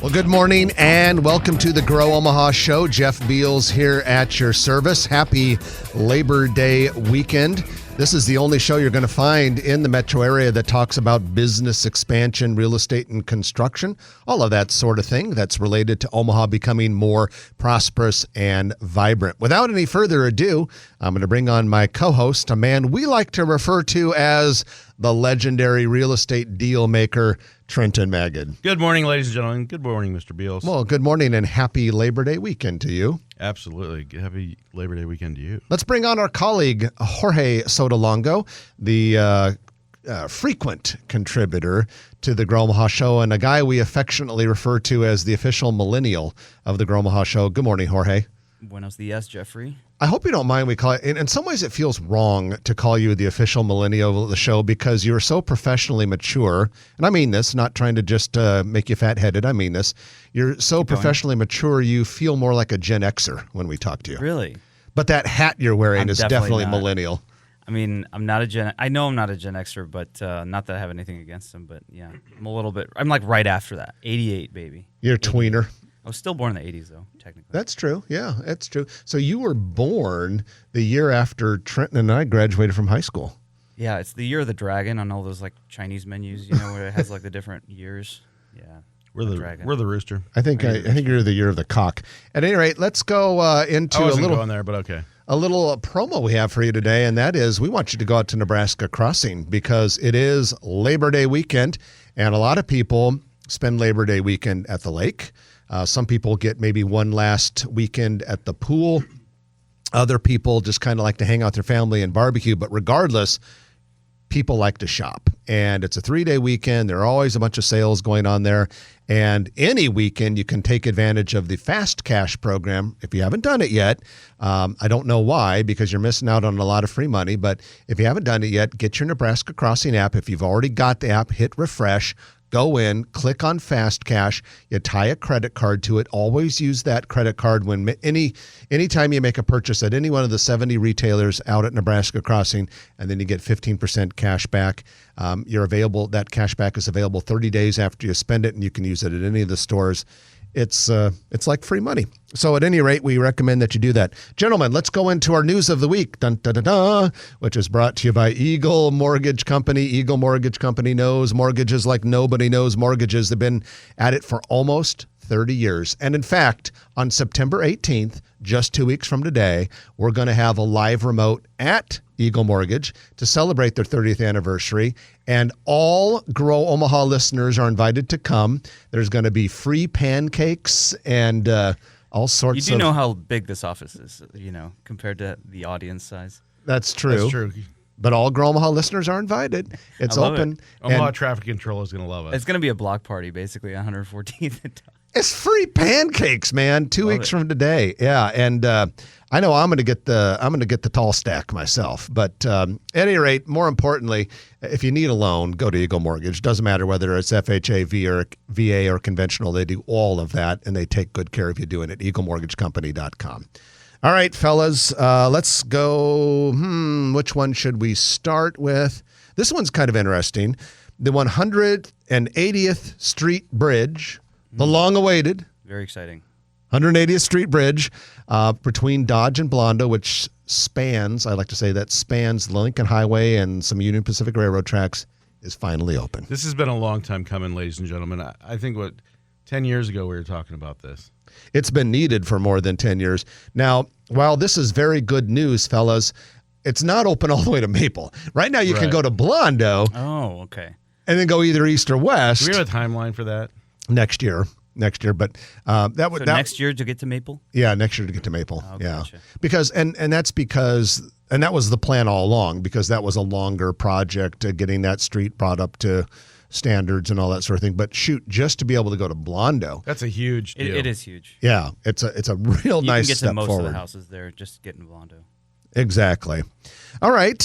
Well, good morning and welcome to the Grow Omaha Show. Jeff Beals here at your service. Happy Labor Day weekend. This is the only show you're going to find in the metro area that talks about business expansion, real estate, and construction, all of that sort of thing that's related to Omaha becoming more prosperous and vibrant. Without any further ado, I'm going to bring on my co-host, a man we like to refer to as the legendary real estate deal maker, Trenton Magid. Good morning, ladies and gentlemen. Good morning, Mr. Beals. Well, good morning and happy Labor Day weekend to you. Absolutely. Happy Labor Day weekend to you. Let's bring on our colleague, Jorge Sotolongo, the frequent contributor to the Grow Omaha Show and a guy we affectionately refer to as the official millennial of the Grow Omaha Show. Good morning, Jorge. Buenos dias, Jeffrey. I hope you don't mind we call it. In some ways, it feels wrong to call you the official millennial of the show because you're so professionally mature. And I mean this, not trying to just make you fat-headed. I mean this. You're so professionally mature, you feel more like a Gen Xer when we talk to you. Really? But that hat you're wearing is definitely not. millennial. I mean, I know I'm not a Gen Xer, but not that I have anything against them. But yeah, I'm like right after that. 88, baby. You're a tweener. I was still born in the 80s, though, technically. That's true. Yeah, that's true. So you were born the year after Trenton and I graduated from high school. Yeah, it's the year of the dragon on all those like Chinese menus, you know, where it has like the different years. Yeah, We're the rooster. I think you're the year of the cock. At any rate, let's go into I wasn't going there, but okay. A little promo we have for you today, and that is we want you to go out to Nebraska Crossing because it is Labor Day weekend, and a lot of people spend Labor Day weekend at the lake. Some people get maybe one last weekend at the pool. Other people just kind of like to hang out with their family and barbecue. But regardless, people like to shop. And it's a 3-day weekend. There are always a bunch of sales going on there. And any weekend, you can take advantage of the Fast Cash program. If you haven't done it yet, I don't know why, because you're missing out on a lot of free money. But if you haven't done it yet, get your Nebraska Crossing app. If you've already got the app, hit refresh. Go in, click on Fast Cash. You tie a credit card to it. Always use that credit card when anytime you make a purchase at any one of the 70 retailers out at Nebraska Crossing, and then you get 15% cash back. That cash back is available 30 days after you spend it, and you can use it at any of the stores. It's like free money. So at any rate, we recommend that you do that. Gentlemen, let's go into our news of the week, which is brought to you by Eagle Mortgage Company. Eagle Mortgage Company knows mortgages like nobody knows mortgages. They've been at it for almost 30 years. And in fact, on September 18th, just 2 weeks from today, we're going to have a live remote at Eagle Mortgage to celebrate their 30th anniversary. And all Grow Omaha listeners are invited to come. There's going to be free pancakes and all sorts of... You do know how big this office is, compared to the audience size. That's true. That's true. But all Grow Omaha listeners are invited. It's open. Omaha Traffic Control is going to love it. It's going to be a block party, basically, 114th. It's free pancakes, man. 2 weeks from today. Yeah, and I know I'm going to get the tall stack myself. But at any rate, more importantly, if you need a loan, go to Eagle Mortgage. Doesn't matter whether it's FHA, VA, or conventional. They do all of that, and they take good care of you doing it. EagleMortgageCompany.com. All right, fellas, let's go. Which one should we start with? This one's kind of interesting. The 180th Street Bridge. The long-awaited. Very exciting. 180th Street Bridge between Dodge and Blondo, which spans the Lincoln Highway and some Union Pacific Railroad tracks, is finally open. This has been a long time coming, ladies and gentlemen. I think, 10 years ago we were talking about this. It's been needed for more than 10 years. Now, while this is very good news, fellas, it's not open all the way to Maple. Right now you can go to Blondo. Oh, okay. And then go either east or west. Do we have a timeline for that? Next year, but next year to get to Maple. Yeah, next year to get to Maple. Oh, yeah, gotcha. because that was the plan all along because that was a longer project getting that street brought up to standards and all that sort of thing. But shoot, just to be able to go to Blondo, that's a huge deal. It is huge. Yeah, it's a real nice step forward. You can get to most of the houses there just getting Blondo. Exactly. All right.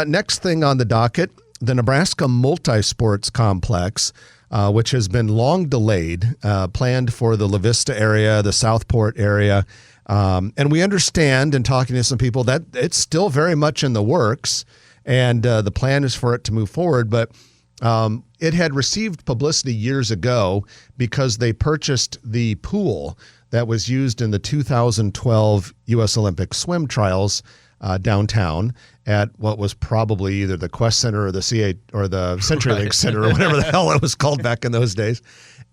Next thing on the docket, the Nebraska Multisports Complex. Which has been long delayed, planned for the La Vista area, the Southport area. And we understand, in talking to some people, that it's still very much in the works, and the plan is for it to move forward. But It had received publicity years ago because they purchased the pool that was used in the 2012 U.S. Olympic swim trials downtown at what was probably either the Quest Center or the C8 or the CenturyLink Center or whatever the hell it was called back in those days.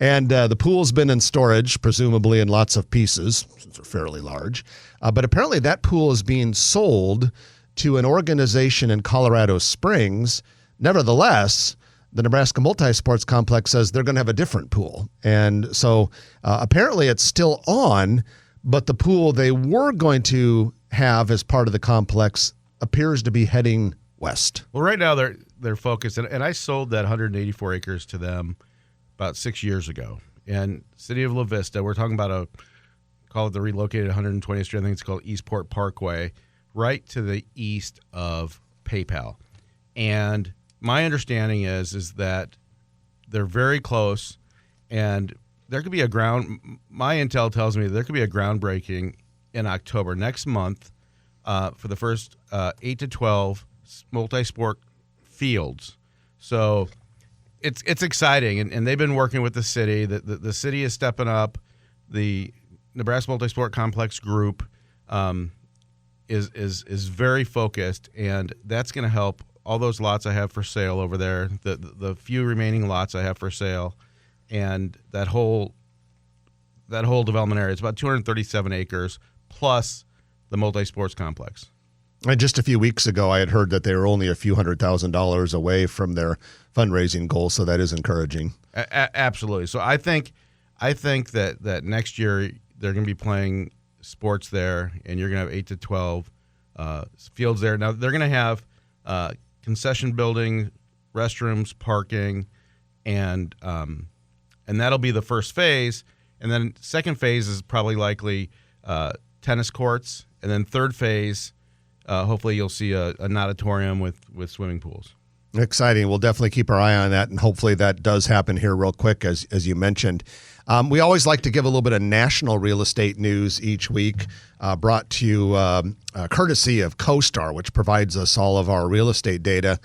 And the pool's been in storage, presumably in lots of pieces, since they're fairly large. But apparently that pool is being sold to an organization in Colorado Springs. Nevertheless, the Nebraska Multi-Sports Complex says they're going to have a different pool. And so apparently it's still on, but the pool they were going to have as part of the complex appears to be heading west. Well, right now they're focused, and I sold that 184 acres to them about 6 years ago. And City of La Vista, we're talking about call it the relocated 120th Street, I think it's called Eastport Parkway, right to the east of PayPal. And my understanding is that they're very close, and there could be my intel tells me there could be a groundbreaking in October next month for the first 8 to 12 multi-sport fields. So it's exciting, and they've been working with the city. The city is stepping up. The Nebraska Multi-Sport Complex group is very focused, and that's going to help all those lots I have for sale over there, the few remaining lots I have for sale, and that whole development area. It's about 237 acres plus the multi-sports complex. And just a few weeks ago, I had heard that they were only a few $100,000 away from their fundraising goal, so that is encouraging. Absolutely. So I think that next year they're going to be playing sports there, and you're going to have 8 to 12 fields there. Now they're going to have concession building, restrooms, parking, and that'll be the first phase. And then second phase is probably likely tennis courts, and then third phase, hopefully you'll see an auditorium with swimming pools. Exciting. We'll definitely keep our eye on that, and hopefully that does happen here real quick, as you mentioned. We always like to give a little bit of national real estate news each week, brought to you courtesy of CoStar, which provides us all of our real estate data.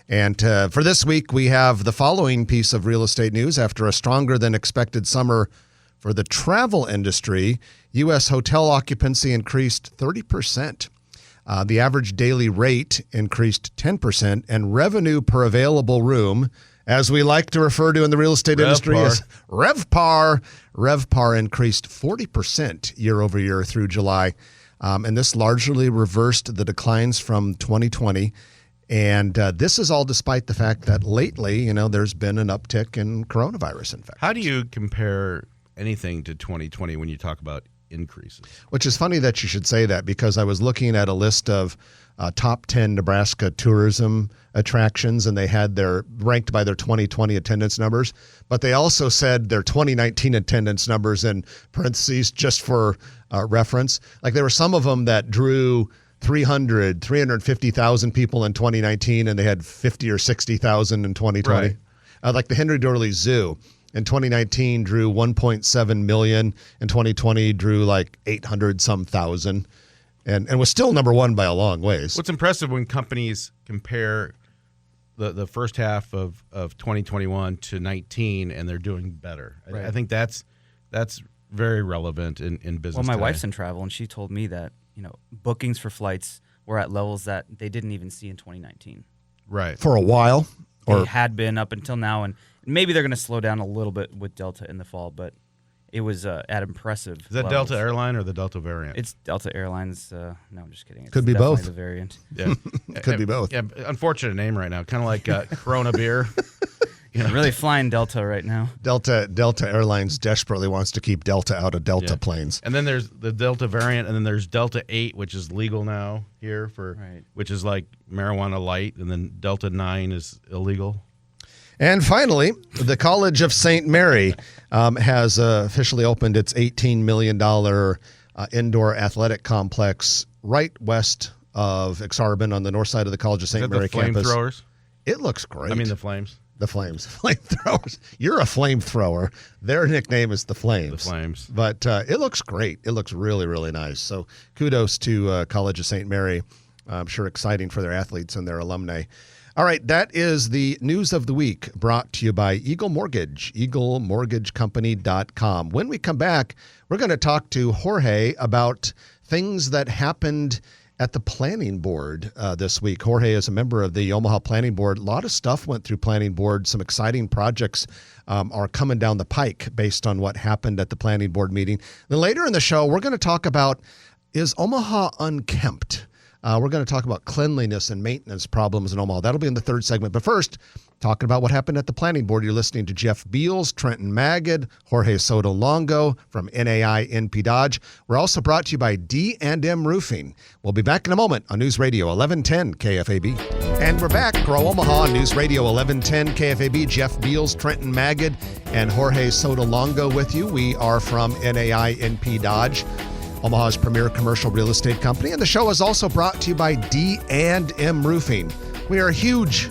And for this week, we have the following piece of real estate news. After a stronger than expected summer for the travel industry, U.S. hotel occupancy increased 30%. The average daily rate increased 10%, and revenue per available room, as we like to refer to in the real estate industry, as RevPAR. RevPAR increased 40% year over year through July. And this largely reversed the declines from 2020. And this is all despite the fact that lately, there's been an uptick in coronavirus infections. How do you compare anything to 2020 when you talk about increases? Which is funny that you should say that, because I was looking at a list of top 10 Nebraska tourism attractions, and they had their ranked by their 2020 attendance numbers, but they also said their 2019 attendance numbers in parentheses just for reference. Like there were some of them that drew 350,000 people in 2019, and they had 50 or 60,000 in 2020. Right. Like the Henry Doorly Zoo in 2019 drew 1.7 million. In 2020 drew like 800 some thousand, and was still number one by a long ways. What's impressive when companies compare the first half of 2021 to 19, and they're doing better. Right. I think that's very relevant in business. Well, my today. wife's in travel, and she told me that bookings for flights were at levels that they didn't even see in 2019. Right. For a while, They had been up until now, and maybe they're going to slow down a little bit with Delta in the fall, but it was at impressive Is that levels. Delta Airline or the Delta variant? It's Delta Airlines. No, I'm just kidding. It's Could be definitely both. the variant. Yeah. Could be both. Yeah, unfortunate name right now. Kind of like Corona beer. I'm really flying Delta right now. Delta Airlines desperately wants to keep Delta out of Delta planes. And then there's the Delta variant, and then there's Delta 8, which is legal now here which is like marijuana light, and then Delta 9 is illegal. And finally, the College of St. Mary has officially opened its $18 million indoor athletic complex right west of Exarban on the north side of the College of St. Mary the campus. flamethrowers? It looks great. I mean, the flames. The Flames. Flamethrowers. You're a flamethrower. Their nickname is the Flames. The Flames. But it looks great. It looks really, really nice. So kudos to College of St. Mary. I'm sure exciting for their athletes and their alumni. All right, that is the news of the week brought to you by Eagle Mortgage, eaglemortgagecompany.com. When we come back, we're going to talk to Jorge about things that happened at the planning board this week. Jorge is a member of the Omaha Planning Board. A lot of stuff went through planning board. Some exciting projects are coming down the pike based on what happened at the planning board meeting. Then later in the show, we're going to talk about, is Omaha unkempt? We're going to talk about cleanliness and maintenance problems in Omaha. That'll be in the third segment. But first, talking about what happened at the planning board, you're listening to Jeff Beals, Trenton Magid, Jorge Sotolongo from NAI NP Dodge. We're also brought to you by D&M Roofing. We'll be back in a moment on News Radio 1110 KFAB. And we're back, Grow Omaha on News Radio 1110 KFAB. Jeff Beals, Trenton Magid, and Jorge Sotolongo with you. We are from NAI NP Dodge, Omaha's premier commercial real estate company. And the show is also brought to you by D&M Roofing. We are huge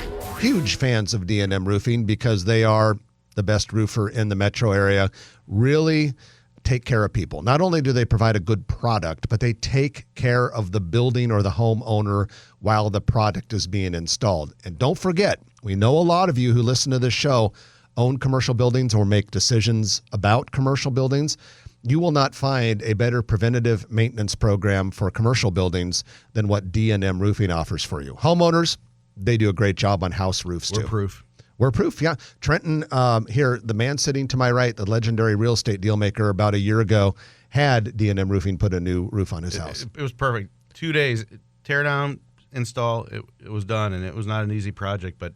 fans of D&M Roofing because they are the best roofer in the metro area. Really take care of people. Not only do they provide a good product, but they take care of the building or the homeowner while the product is being installed. And don't forget, we know a lot of you who listen to this show own commercial buildings or make decisions about commercial buildings. You will not find a better preventative maintenance program for commercial buildings than what D&M Roofing offers for you. Homeowners, they do a great job on house roofs too. We're proof, yeah. Trenton, here, the man sitting to my right, the legendary real estate deal maker about a year ago, had D&M Roofing put a new roof on his house. It was perfect. 2 days, tear down, install, it was done, and it was not an easy project, but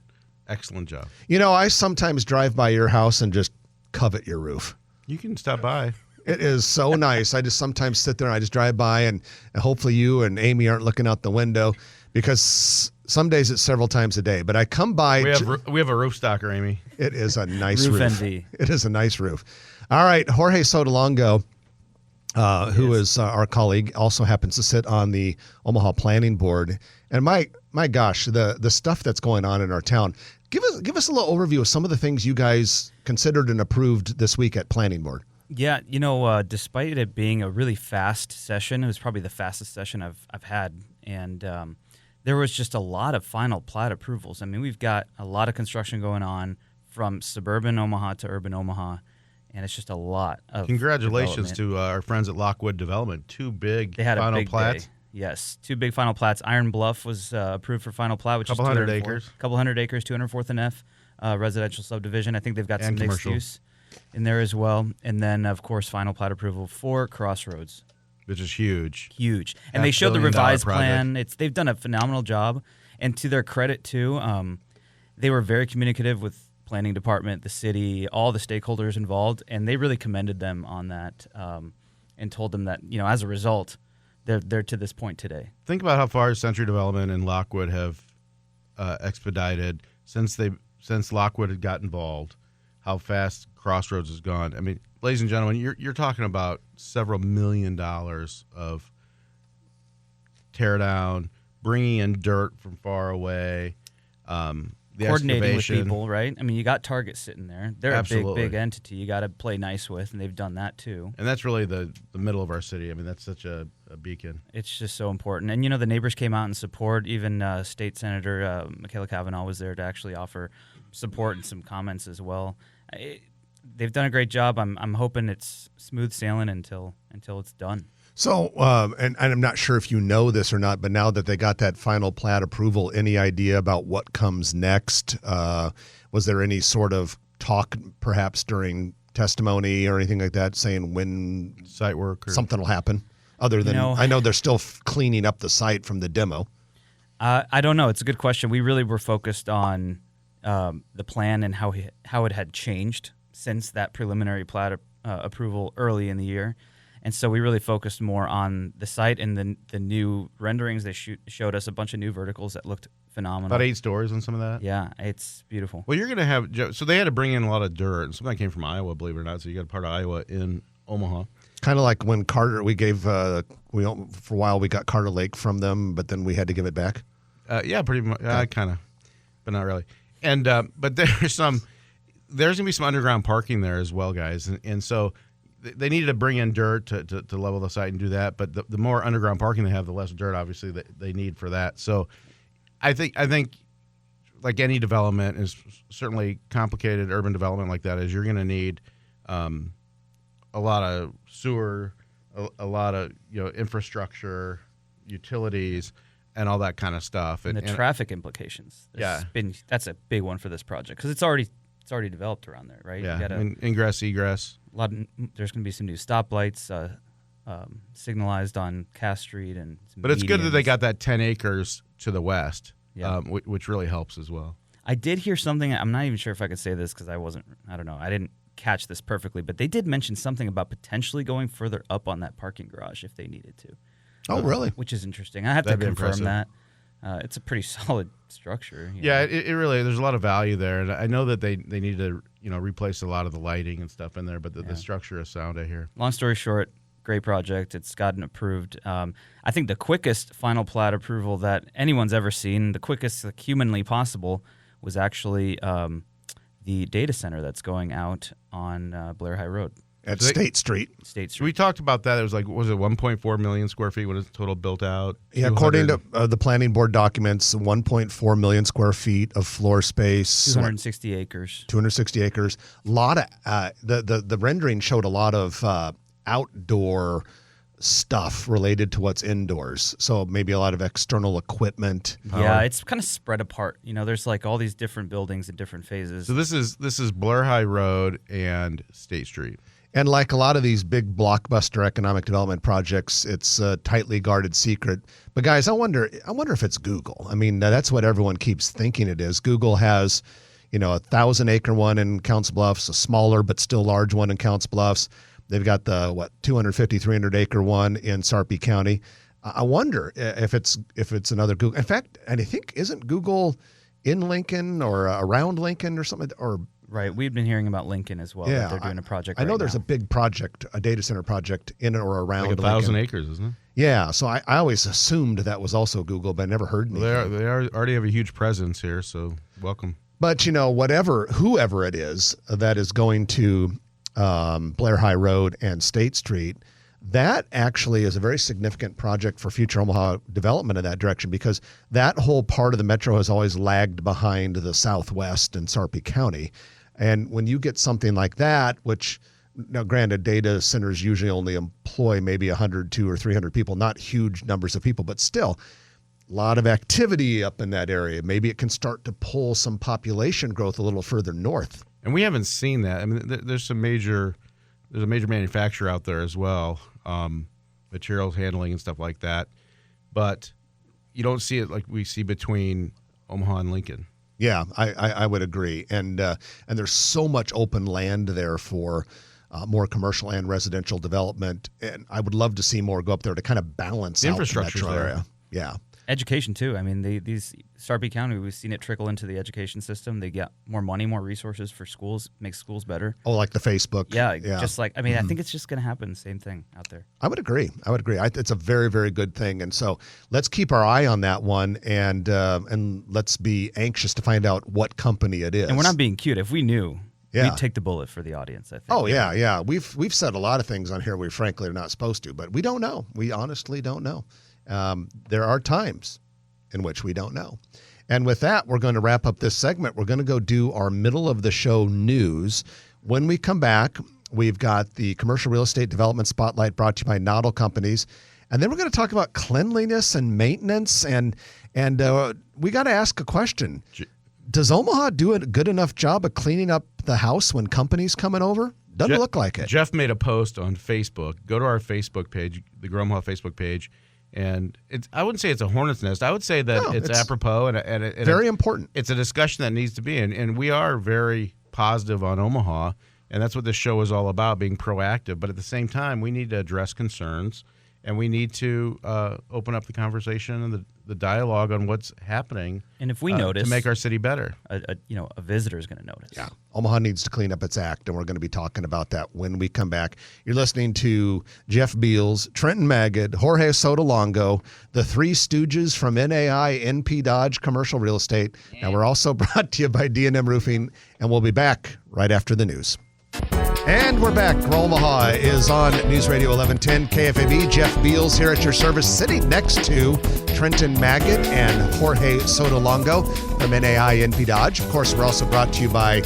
excellent job. You know, I sometimes drive by your house and just covet your roof. You can stop by. It is so nice. I just sometimes sit there and I just drive by, and hopefully you and Amy aren't looking out the window, because some days it's several times a day. But I come by. We have a roof stocker, Amy. It is a nice roof. Envy. It is a nice roof. All right, Jorge Sotolongo, who is our colleague, also happens to sit on the Omaha Planning Board. And my gosh, the stuff that's going on in our town. Give us a little overview of some of the things you guys considered and approved this week at Planning Board. Yeah, despite it being a really fast session, it was probably the fastest session I've had, and there was just a lot of final plat approvals. I mean, we've got a lot of construction going on from suburban Omaha to urban Omaha, and it's just a lot of Congratulations to our friends at Lockwood Development. Two big final plats. Day. Yes, two big final plats. Iron Bluff was approved for final plat, which couple is hundred acres. Couple hundred acres, 204th and F, residential subdivision. I think they've got some mixed use in there as well. And then, of course, final plat approval for Crossroads. Which is huge. Huge. And they showed the revised plan. They've done a phenomenal job. And to their credit, too, they were very communicative with planning department, the city, all the stakeholders involved. And they really commended them on that and told them that, as a result, they're to this point today. Think about how far Century Development and Lockwood have expedited since Lockwood had got involved, how fast Crossroads has gone. I mean, ladies and gentlemen, you're talking about several $1 million of tear down, bringing in dirt from far away, the coordinating excavation. with people, right? I mean, you got Target sitting there. They're Absolutely. a big entity. You got to play nice with, and they've done that too. And that's really the middle of our city. I mean, that's such a beacon. It's just so important. And, the neighbors came out and support. Even State Senator Michaela Cavanaugh was there to actually offer support and some comments as well. They've done a great job. I'm hoping it's smooth sailing until it's done. So, and I'm not sure if you know this or not, but now that they got that final plat approval, any idea about what comes next? Was there any sort of talk, perhaps during testimony or anything like that, saying when Site work or something will happen? Other than, I know they're still cleaning up the site from the demo. I don't know. It's a good question. We really were focused on the plan and how it had changed since that preliminary plat approval early in the year. And so we really focused more on the site and the new renderings. They showed us a bunch of new verticals that looked phenomenal. About 8 stories and some of that? Yeah, it's beautiful. Well, you're going to have – so they had to bring in a lot of dirt. And some of that came from Iowa, believe it or not. So you got a part of Iowa in Omaha. Kind of like when Carter – we gave for a while we got Carter Lake from them, but then we had to give it back. Yeah, pretty much. Kind of, but not really. And but there's going to be some underground parking there as well, guys. And so – they needed to bring in dirt to level the site and do that, but the more underground parking they have, the less dirt, obviously, that they need for that. So I think like any development is certainly complicated urban development like that is you're going to need a lot of sewer, a lot of infrastructure, utilities, and all that kind of stuff, and the traffic implications. That's a big one for this project because it's already developed around there, right? Yeah, ingress, egress. There's going to be some new stoplights signalized on Cass Street and. But it's good that they got that 10 acres to the west, which really helps as well. I did hear something. I'm not even sure if I could say this because I don't know. I didn't catch this perfectly, but they did mention something about potentially going further up on that parking garage if they needed to. Oh, really? Which is interesting. I have to confirm that. It's a pretty solid structure. Yeah, it really. There's a lot of value there, and I know that they need to replace a lot of the lighting and stuff in there, but the structure is sound. I hear. Long story short, great project. It's gotten approved. I think the quickest final plat approval that anyone's ever seen, the quickest humanly possible, was actually the data center that's going out on Blair High Road. At State Street. We talked about that. It was 1.4 million square feet when it's total built out? Yeah, according to the planning board documents, 1.4 million square feet of floor space. 260 acres. 260 acres. A lot of the rendering showed a lot of outdoor stuff related to what's indoors. So maybe a lot of external equipment. Yeah, it's kind of spread apart. There's all these different buildings in different phases. So this is Blair High Road and State Street. And like a lot of these big blockbuster economic development projects, it's a tightly guarded secret. But guys, I wonder if it's Google. I mean, that's what everyone keeps thinking it is. Google has, a 1,000-acre one in Council Bluffs, a smaller but still large one in Council Bluffs. They've got the 250, 300-acre one in Sarpy County. I wonder if it's another Google. In fact, and I think isn't Google in Lincoln or around Lincoln or something or. Right, we've been hearing about Lincoln as well. Yeah, that they're doing a project. I know there's a big project, a data center project in or around Lincoln. 1,000 acres, isn't it? Yeah, so I always assumed that was also Google, but I never heard anything. Well, they already have a huge presence here, so welcome. But whoever it is that is going to Blair High Road and State Street, that actually is a very significant project for future Omaha development in that direction because that whole part of the metro has always lagged behind the Southwest and Sarpy County. And when you get something like that, which, now granted, data centers usually only employ maybe 100, 200, or 300 people, not huge numbers of people, but still a lot of activity up in that area. Maybe it can start to pull some population growth a little further north. And we haven't seen that. I mean, there's a major manufacturer out there as well, materials handling and stuff like that. But you don't see it like we see between Omaha and Lincoln. Yeah, I would agree. And there's so much open land there for more commercial and residential development. And I would love to see more go up there to kind of balance out the metro area. Yeah. Education, too. I mean, these Sarpy County, we've seen it trickle into the education system. They get more money, more resources for schools, make schools better. Oh, like the Facebook. Yeah. Just I think it's just going to happen. Same thing out there. I would agree. It's a very, very good thing. And so let's keep our eye on that one and let's be anxious to find out what company it is. And we're not being cute. If we knew, we'd take the bullet for the audience, I think. Oh, yeah. We've said a lot of things on here we frankly are not supposed to, but we don't know. We honestly don't know. There are times in which we don't know. And with that, we're going to wrap up this segment. We're going to go do our middle of the show news. When we come back, we've got the Commercial Real Estate Development Spotlight brought to you by Noddle Companies. And then we're going to talk about cleanliness and maintenance. And we got to ask a question. Does Omaha do a good enough job of cleaning up the house when companies coming over? Doesn't look like it. Jeff made a post on Facebook. Go to our Facebook page, the Grow Omaha Facebook page. And I wouldn't say it's a hornet's nest. I would say that it's apropos and very important. It's a discussion that needs to be in. And we are very positive on Omaha, and that's what this show is all about, being proactive. But at the same time, we need to address concerns, and we need to open up the conversation and the dialogue on what's happening. And if we notice, to make our city better, a visitor is going to notice. Yeah, Omaha needs to clean up its act, and we're going to be talking about that when we come back. You're listening to Jeff Beals, Trenton Magid, Jorge Sotolongo, the Three Stooges from NAI, NP Dodge Commercial Real Estate. Yeah. Now we're also brought to you by D&M Roofing, and we'll be back right after the news. And we're back. Omaha is on News Radio 1110 KFAB. Jeff Beals here at your service, sitting next to Trenton Maggot and Jorge Sotolongo from NAI NP Dodge. Of course, we're also brought to you by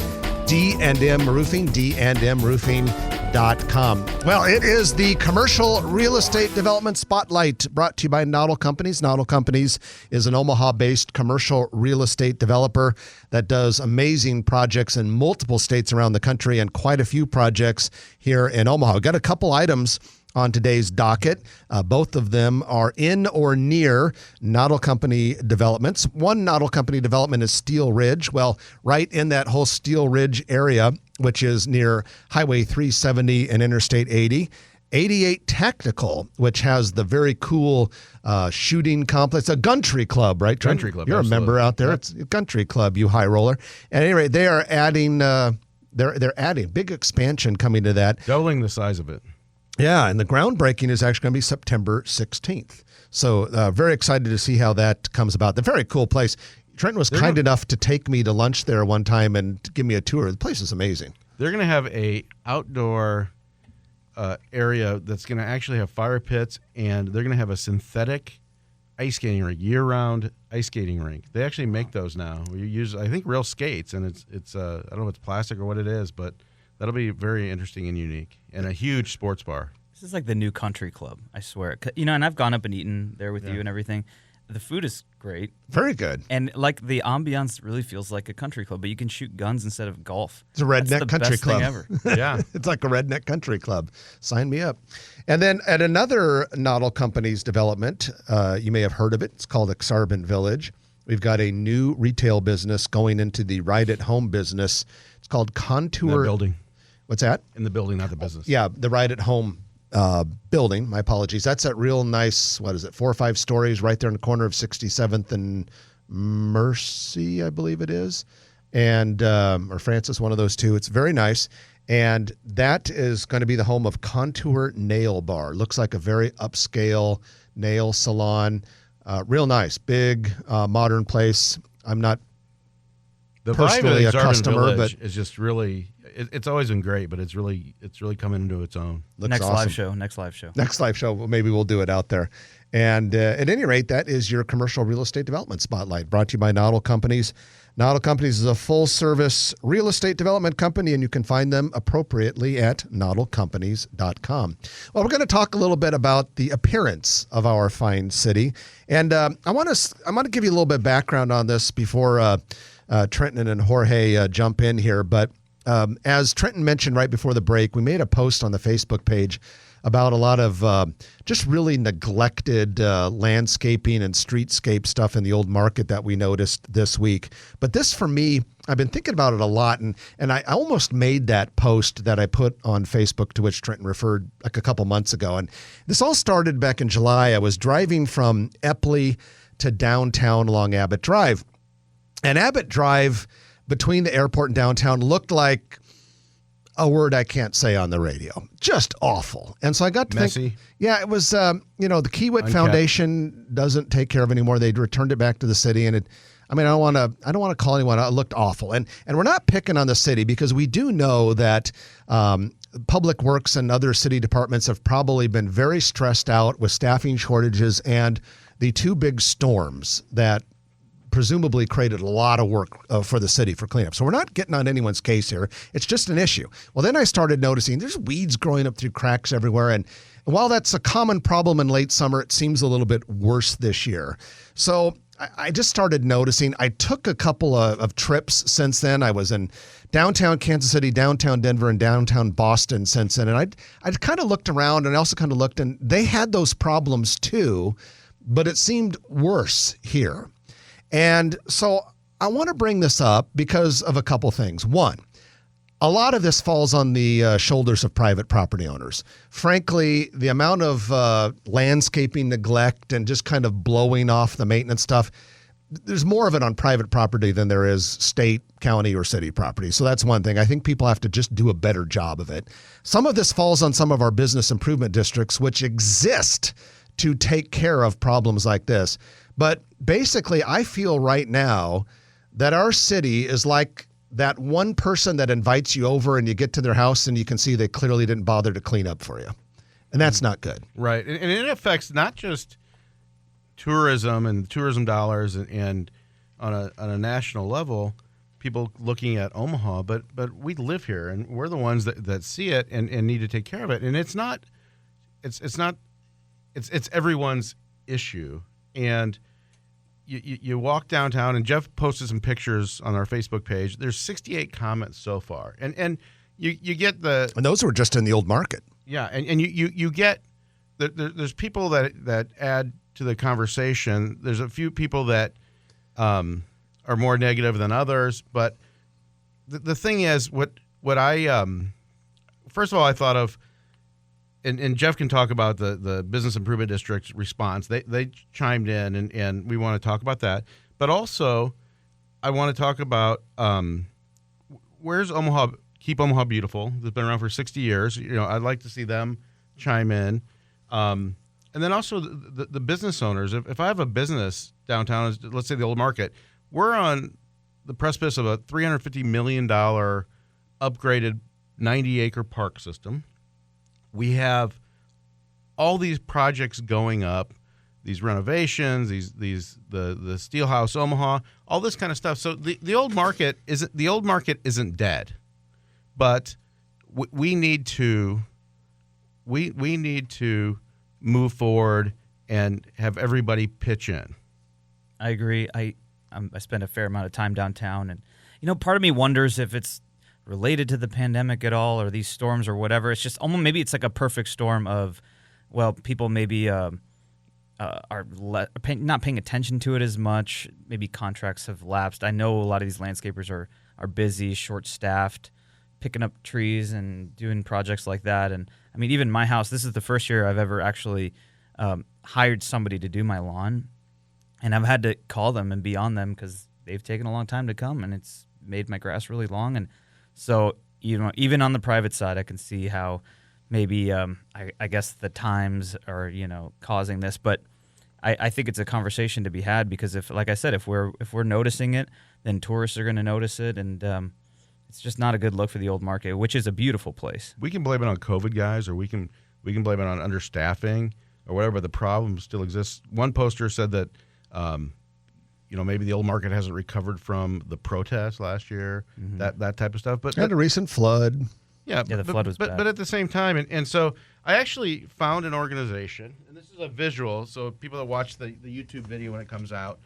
D&M Roofing, dndmroofing.com. Well, it is the Commercial Real Estate Development Spotlight, brought to you by Noddle Companies. Noddle Companies is an Omaha-based commercial real estate developer that does amazing projects in multiple states around the country and quite a few projects here in Omaha. We've got a couple items on today's docket. Both of them are in or near Noddle Company developments. One Noddle Company development is Steel Ridge. Well, right in that whole Steel Ridge area, which is near Highway 370 and Interstate 80. 88 Tactical, which has the very cool shooting complex, a Gantry Club, right? Trent? Gantry Club. You're absolutely. a member out there. Yep. It's a Gantry Club, you high roller. At any rate, they are adding, they're adding big expansion coming to that. Doubling the size of it. Yeah, and the groundbreaking is actually going to be September 16th. So very excited to see how that comes about. The very cool place. Trenton was kind enough to take me to lunch there one time and to give me a tour. The place is amazing. They're going to have a outdoor area that's going to actually have fire pits, and they're going to have a synthetic ice skating rink, year-round ice skating rink. They actually make those now. We use, I think, real skates, and it's I don't know if it's plastic or what it is, but that'll be very interesting and unique, and a huge sports bar. This is like the new country club, I swear. And I've gone up and eaten there with you and everything. The food is great. Very good. And like the ambiance really feels like a country club, but you can shoot guns instead of golf. It's a redneck That's the country best club. thing ever. Yeah. It's like a redneck country club. Sign me up. And then at another Noddle Companies development, you may have heard of it. It's called Exarban Village. We've got a new retail business going into the ride-at-home business. It's called Contour. In the building. What's that? In the building, not the business. Yeah, the ride-at-home building. My apologies. That's that real nice, 4 or 5 stories right there in the corner of 67th and Mercy, I believe it is. And or Francis, one of those two. It's very nice. And that is going to be the home of Contour Nail Bar. Looks like a very upscale nail salon. Real nice, big, modern place. I'm not The personally vibe a of Exarban customer, Village but is just really. It's always been great, but it's really coming into its own. looks Next awesome. live show. Next live show, maybe we'll do it out there. And at any rate, that is your commercial real estate development spotlight, brought to you by Noddle Companies. Noddle Companies is a full-service real estate development company, and you can find them appropriately at noddlecompanies.com. Well, we're going to talk a little bit about the appearance of our fine city, and I want to give you a little bit of background on this before Trenton and Jorge jump in here. But as Trenton mentioned right before the break, we made a post on the Facebook page about a lot of just really neglected landscaping and streetscape stuff in the old market that we noticed this week. But this, for me, I've been thinking about it a lot, and I almost made that post that I put on Facebook, to which Trenton referred like a couple months ago. And this all started back in July. I was driving from Epley to downtown along Abbott Drive. And Abbott Drive, between the airport and downtown, looked like a word I can't say on the radio. Just awful. And so I got to Messy. think, yeah, it was, the Kiewit Unkept. Foundation doesn't take care of it anymore. They returned it back to the city, and I don't want to call anyone out. It looked awful. And we're not picking on the city, because we do know that Public Works and other city departments have probably been very stressed out with staffing shortages and the 2 big storms that presumably created a lot of work for the city for cleanup. So we're not getting on anyone's case here. It's just an issue. Well, then I started noticing there's weeds growing up through cracks everywhere. And while that's a common problem in late summer, it seems a little bit worse this year. So I just started noticing. I took a couple of trips since then. I was in downtown Kansas City, downtown Denver, and downtown Boston since then. And I'd kind of looked around, and I also kind of looked, and they had those problems too, but it seemed worse here. And so I want to bring this up because of a couple things. One, a lot of this falls on the shoulders of private property owners. Frankly, the amount of landscaping neglect and just kind of blowing off the maintenance stuff, there's more of it on private property than there is state, county, or city property. So that's one thing. I think people have to just do a better job of it. Some of this falls on some of our business improvement districts, which exist to take care of problems like this. But basically, I feel right now that our city is like that one person that invites you over and you get to their house and you can see they clearly didn't bother to clean up for you. And that's not good. Right. And it affects not just tourism and tourism dollars and on a national level, people looking at Omaha, but we live here and we're the ones that see it and need to take care of it. And it's everyone's issue. And you walk downtown, and Jeff posted some pictures on our Facebook page. There's 68 comments so far, and you get the, and those were just in the old market. Yeah, and you get there's people that add to the conversation. There's a few people that are more negative than others, but the thing is, what I first of all I thought of. And Jeff can talk about the Business Improvement District response. They chimed in, and we want to talk about that. But also, I want to talk about where's Omaha, Keep Omaha Beautiful. That's been around for 60 years. I'd like to see them chime in. And then also the business owners. If I have a business downtown, let's say the Old Market, we're on the precipice of a $350 million upgraded 90-acre park system. We have all these projects going up, these renovations, the Steelhouse Omaha, all this kind of stuff. So the old market isn't dead, but we need to move forward and have everybody pitch in. I agree. I spend a fair amount of time downtown, and part of me wonders if it's related to the pandemic at all, or these storms or whatever. It's just almost, maybe it's like a perfect storm of, well, people maybe are not paying attention to it as much. Maybe contracts have lapsed. I know a lot of these landscapers are busy, short-staffed, picking up trees and doing projects like that. And I mean, even my house, this is the first year I've ever actually hired somebody to do my lawn, and I've had to call them and be on them because they've taken a long time to come, and it's made my grass really long. And so, even on the private side, I can see how maybe I guess the times are causing this, but I think it's a conversation to be had, because if we're noticing it, then tourists are going to notice it, and it's just not a good look for the old market, which is a beautiful place. We can blame it on COVID, guys, or we can blame it on understaffing or whatever. The problem still exists. One poster said that maybe the old market hasn't recovered from the protests last year, that type of stuff. But had a recent flood. Yeah, the flood was bad. But at the same time, and so I actually found an organization, and this is a visual, so people that watch the YouTube video when it comes out,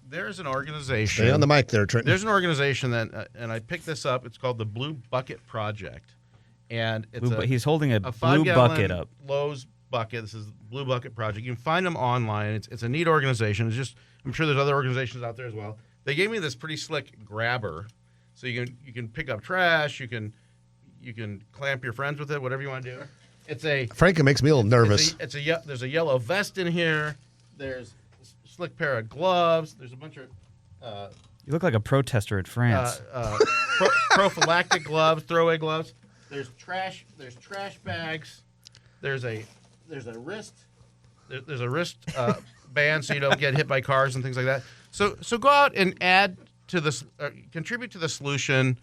there's an organization. Stay on the mic there, Trenton. There's an organization that, and I picked this up. It's called the Blue Bucket Project, and he's holding a blue 5-gallon bucket up. Lowe's bucket. This is the Blue Bucket Project. You can find them online. It's a neat organization. I'm sure there's other organizations out there as well. They gave me this pretty slick grabber, so you can pick up trash. You can clamp your friends with it, whatever you want to do. Frank, it makes me a little nervous. There's a yellow vest in here. There's a slick pair of gloves. There's a bunch of you look like a protester in France. Prophylactic gloves, throwaway gloves. There's trash bags. There's a wrist band so you don't get hit by cars and things like that. So go out and add to this, contribute to the solution.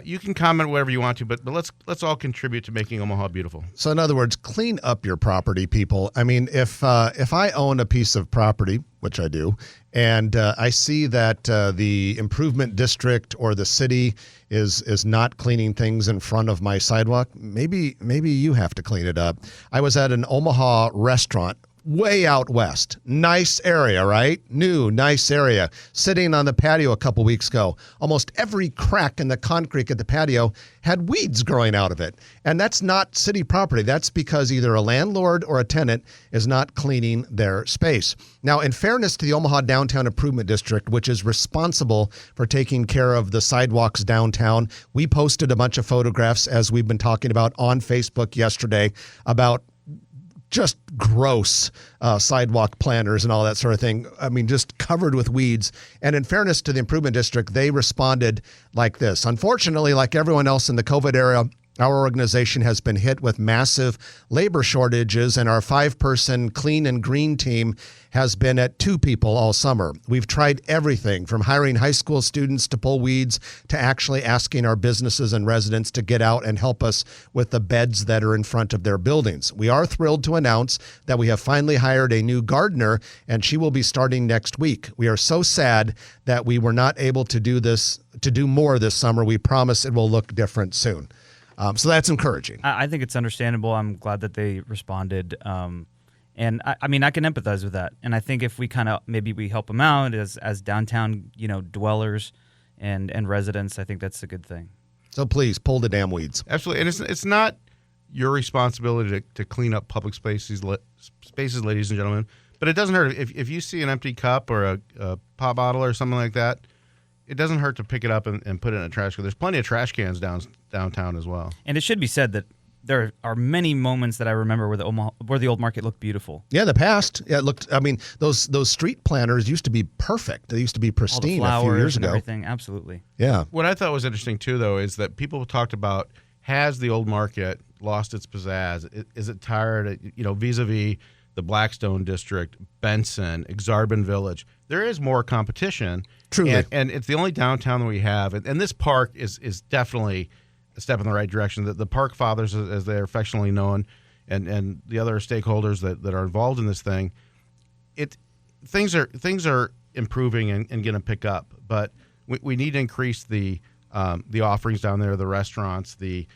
You can comment whatever you want to, but let's all contribute to making Omaha beautiful. So in other words, clean up your property, people. I mean, if I own a piece of property, which I do, and I see that the improvement district or the city is not cleaning things in front of my sidewalk, maybe you have to clean it up. I was at an Omaha restaurant way out west. Nice area, right? New, nice area. Sitting on the patio a couple weeks ago. Almost every crack in the concrete at the patio had weeds growing out of it. And that's not city property. That's because either a landlord or a tenant is not cleaning their space. Now, in fairness to the Omaha Downtown Improvement District, which is responsible for taking care of the sidewalks downtown, we posted a bunch of photographs, as we've been talking about, on Facebook yesterday about just gross sidewalk planters and all that sort of thing. I mean, just covered with weeds. And in fairness to the Improvement District, they responded like this. Unfortunately, like everyone else in the COVID era, Our organization has been hit with massive labor shortages, and our 5-person clean and green team has been at 2 people all summer. We've tried everything from hiring high school students to pull weeds to actually asking our businesses and residents to get out and help us with the beds that are in front of their buildings. We are thrilled to announce that we have finally hired a new gardener, and she will be starting next week. We are so sad that we were not able to do more this summer. We promise it will look different soon. So that's encouraging. I think it's understandable. I'm glad that they responded. And I mean, I can empathize with that. And I think if we maybe we help them out as downtown, dwellers and residents, I think that's a good thing. So please pull the damn weeds. Absolutely. And it's not your responsibility to clean up public spaces, ladies and gentlemen. But it doesn't hurt. If you see an empty cup or a pop bottle or something like that, it doesn't hurt to pick it up and put it in a trash can. There's plenty of trash cans downtown as well. And it should be said that there are many moments that I remember where the old market looked beautiful. Yeah, the past. Yeah, it looked. I mean, those street planters used to be perfect. They used to be pristine All the a few years and ago. Everything, absolutely. Yeah. What I thought was interesting too, though, is that people talked about, has the old market lost its pizzazz? Is it tired? Vis-a-vis the Blackstone District, Benson, Exarban Village. There is more competition. Truly. And it's the only downtown that we have. And this park is definitely a step in the right direction. The Park Fathers, as they're affectionately known, and the other stakeholders that are involved in this thing, things are improving and going to pick up. But we need to increase the offerings down there, the restaurants, the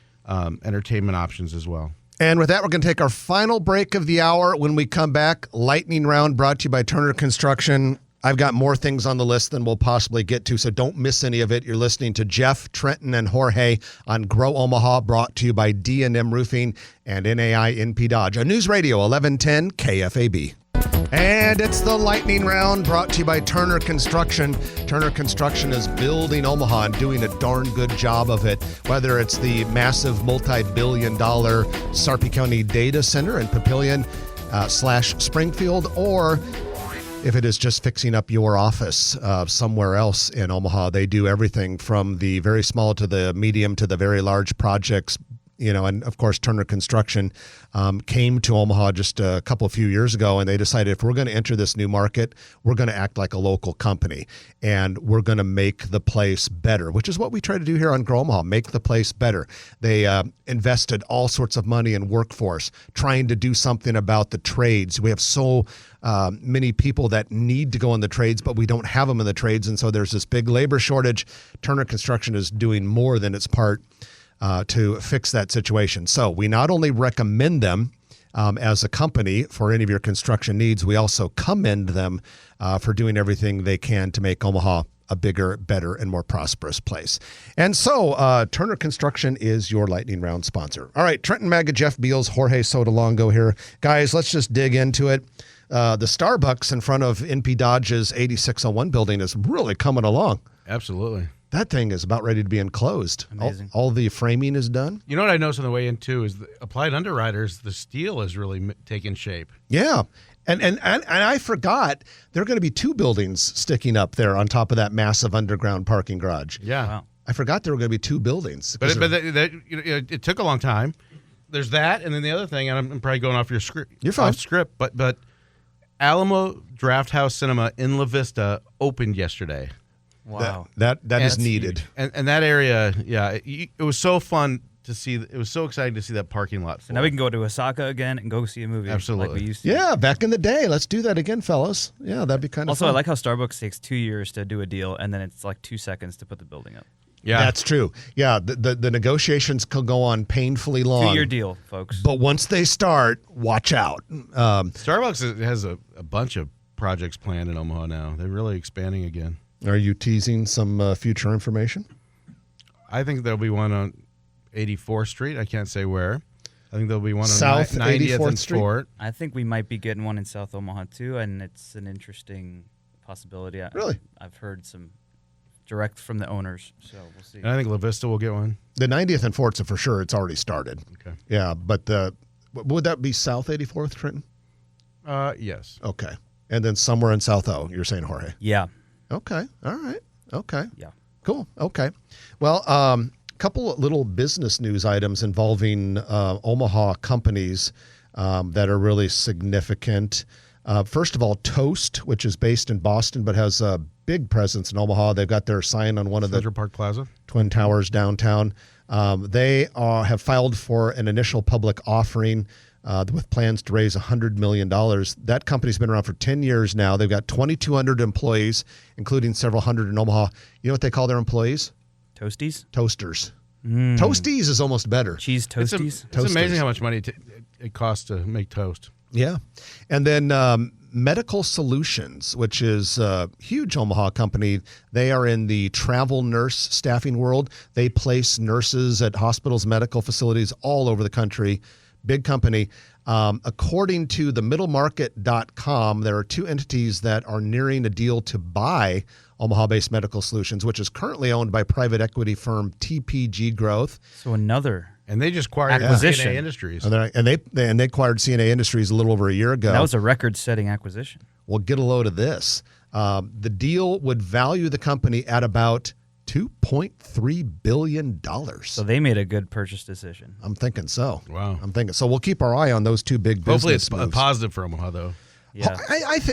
entertainment options as well. And with that, we're going to take our final break of the hour. When we come back, lightning round brought to you by Turner Construction. I've got more things on the list than we'll possibly get to, so don't miss any of it. You're listening to Jeff, Trenton, and Jorge on Grow Omaha, brought to you by D&M Roofing and NAI NP Dodge on News Radio 1110 KFAB. And it's the lightning round brought to you by Turner Construction. Turner Construction is building Omaha and doing a darn good job of it. Whether it's the massive multi-billion-dollar Sarpy County data center in Papillion / Springfield, or if it is just fixing up your office somewhere else in Omaha. They do everything from the very small to the medium to the very large projects. And of course, Turner Construction came to Omaha just a few years ago, and they decided if we're going to enter this new market, we're going to act like a local company, and we're going to make the place better, which is what we try to do here on Grow Omaha, make the place better. They invested all sorts of money in workforce, trying to do something about the trades. We have so many people that need to go in the trades, but we don't have them in the trades, and so there's this big labor shortage. Turner Construction is doing more than its part to fix that situation. So we not only recommend them as a company for any of your construction needs, we also commend them for doing everything they can to make Omaha a bigger, better, and more prosperous place. And so Turner Construction is your lightning round sponsor. All right, Trenton Magga, Jeff Beals, Jorge Sotolongo here. Guys, let's just dig into it. The Starbucks in front of NP Dodge's 8601 building is really coming along. Absolutely. That thing is about ready to be enclosed. Amazing. All the framing is done. You know what I noticed on the way in, too, is the Applied Underwriters, the steel is really taking shape. Yeah. And I forgot there are going to be 2 buildings sticking up there on top of that massive underground parking garage. Yeah. Wow. I forgot there were going to be 2 buildings. But it took a long time. There's that, and then the other thing, and I'm probably going off your script. You're fine. Off script, but Alamo Draft House Cinema in La Vista opened yesterday. Wow. That is needed. And that area, yeah, it was so fun to see. It was so exciting to see that parking lot. So now we can go to Osaka again and go see a movie. Absolutely. Like we used to. Yeah, back in the day. Let's do that again, fellas. Yeah, that'd be kind of Also, fun. I like how Starbucks takes 2 years to do a deal, and then it's like 2 seconds to put the building up. Yeah, That's true. Yeah, the negotiations could go on painfully long. 2-year deal, folks. But once they start, watch out. Starbucks has a bunch of projects planned in Omaha now. They're really expanding again. Are you teasing some future information? I think there'll be one on 84th Street. I can't say where. I think there'll be one on South 90th 84th and Street? Fort. I think we might be getting one in South Omaha too, and it's an interesting possibility. Really? I've heard some direct from the owners, so we'll see. And I think La Vista will get one. The 90th and Fort's for sure. It's already started. Okay. Yeah, but would that be South 84th, Trenton? Yes. Okay. And then somewhere in South O, you're saying, Jorge? Yeah. Okay. All right. Okay. Yeah. Cool. Okay. Well, couple of little business news items involving Omaha companies that are really significant. First of all, Toast, which is based in Boston but has a big presence in Omaha. They've got their sign on one of Central the Park Plaza. Twin Towers downtown. They have filed for an initial public offering with plans to raise $100 million. That company's been around for 10 years now. They've got 2,200 employees, including several hundred in Omaha. You know what they call their employees? Toasties? Toasters. Toasties is almost better. Cheese toasties? It's amazing how much money it costs to make toast. Yeah. And then Medical Solutions, which is a huge Omaha company. They are in the travel nurse staffing world. They place nurses at hospitals, medical facilities all over the country. Big company. According to the middlemarket.com, there are two entities that are nearing a deal to buy Omaha-based Medical Solutions, which is currently owned by private equity firm TPG Growth. So another And they just acquired acquisition. CNA Industries. And they acquired CNA Industries a little over a year ago. That was a record-setting acquisition. Well, get a load of this. The deal would value the company at about $2.3 billion. So they made a good purchase decision. I'm thinking so. Wow. I'm thinking so. We'll keep our eye on those two big business Hopefully it's moves. a positive for Omaha, though. Yeah.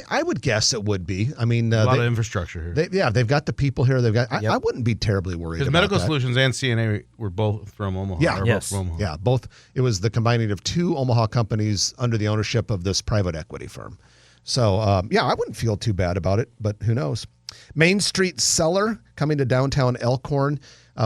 I would guess it would be. I mean, A lot of infrastructure here. they've got the people here. They've got. I wouldn't be terribly worried Because about Medical that. Solutions and CNA were both from Omaha. Yeah. They're Yes. both from Omaha. Yeah, both. It was the combining of two Omaha companies under the ownership of this private equity firm. So, I wouldn't feel too bad about it, but who knows? Main Street Cellar coming to downtown Elkhorn.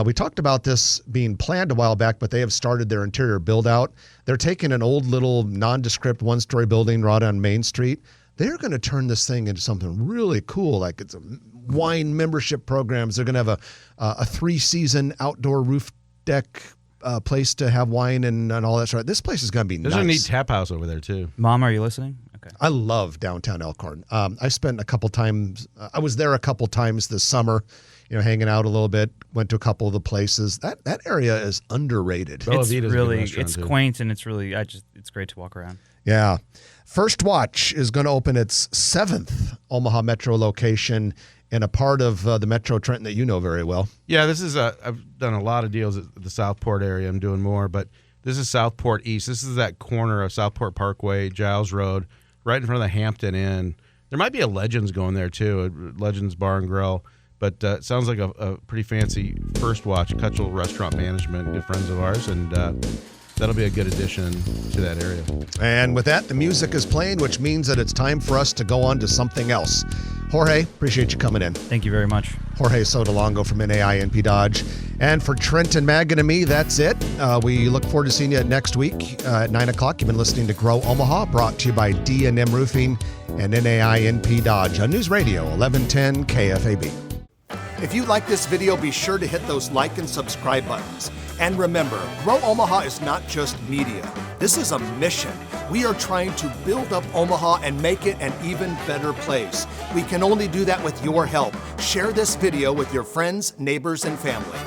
We talked about this being planned a while back, but they have started their interior build out. They're taking an old little nondescript one-story building right on Main Street. They're going to turn this thing into something really cool, like it's a wine membership programs. They're going to have a 3-season outdoor roof deck place to have wine and all that sort. This place is going to be There's nice. a neat tap house over there, too. Mom, are you listening? Okay. I love downtown Elkhorn. I spent a couple times. I was there a couple times this summer, hanging out a little bit. Went to a couple of the places. That area is underrated. Bella It's Vita's a good really, restaurant, it's too. quaint and it's really, it's great to walk around. Yeah. First Watch is going to open its 7th Omaha Metro location in a part of the Metro Trenton that you know very well. Yeah, this is I've done a lot of deals at the Southport area. I'm doing more, but this is Southport East. This is that corner of Southport Parkway, Giles Road, right in front of the Hampton Inn. There might be a Legends going there, too, a Legends Bar and Grill. But it sounds like a pretty fancy First Watch, Cutchell Restaurant Management, good friends of ours, and that'll be a good addition to that area. And with that, the music is playing, which means that it's time for us to go on to something else. Jorge, appreciate you coming in. Thank you very much. Jorge Sotolongo from NAI NP Dodge. And for Trenton, Magan, and me, that's it. We look forward to seeing you next week at 9 o'clock. You've been listening to Grow Omaha, brought to you by D&M Roofing and NAI NP Dodge on News Radio 1110 KFAB. If you like this video, be sure to hit those like and subscribe buttons. And remember, Grow Omaha is not just media. This is a mission. We are trying to build up Omaha and make it an even better place. We can only do that with your help. Share this video with your friends, neighbors, and family.